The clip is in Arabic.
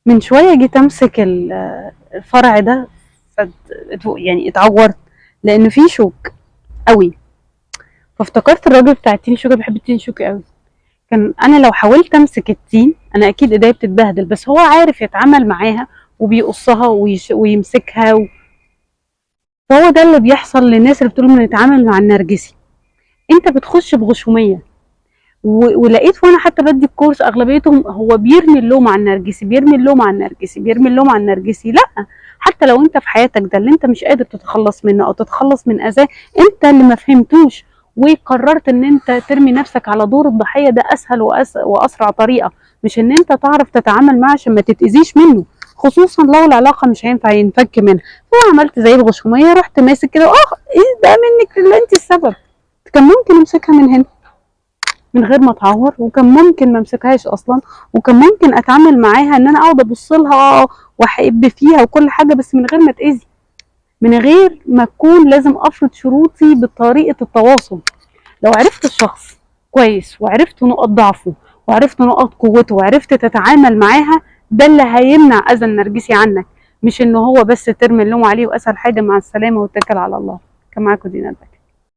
من شويه جيت امسك الفرع ده، يعني اتعورت لان فيه شوك قوي. فافتكرت الراجل بتاع التين شوكه بيحب التين شوكه قوي. كان انا لو حاولت امسك التين انا اكيد ايديا بتتبهدل، بس هو عارف يتعامل معاها وبيقصها ويمسكها فهو ده اللي بيحصل للناس اللي بتقول بنتعامل مع النرجسي. انت بتخش بغشوميه ولقيت وانا حتى بدي الكورس اغلبيتهم هو بيرمي اللوم على النرجسي، بيرمي اللوم على النرجسي، بيرمي اللوم على النرجسي. لا، حتى لو انت في حياتك ده اللي انت مش قادر تتخلص منه او تتخلص من اذاه، انت اللي ما فهمتوش وقررت ان انت ترمي نفسك على دور الضحيه، ده اسهل واسرع طريقه، مش ان انت تعرف تتعامل معاه عشان ما تتاذيش منه، خصوصا لو العلاقه مش هينفع ينفك منها. فعملت زي الغشوميه، رحت ماسك كده، ايه ده منك لله، انت السبب. كان ممكن امسكها من هنا من غير ما اتعور، وكان ممكن ما امسكهاش اصلا، وكان ممكن اتعامل معاها ان انا اقعد ابص لها واحب فيها وكل حاجه، بس من غير ما اتاذي، من غير ما اكون لازم افرض شروطي بطريقه التواصل. لو عرفت الشخص كويس وعرفت نقط ضعفه وعرفت نقط قوته وعرفت تتعامل معاها، ده اللي هيمنع اذى النرجسي عنك، مش ان هو بس ترمي اللوم عليه واسهل حاجه مع السلامه واتكل على الله. كان معاكم دينا.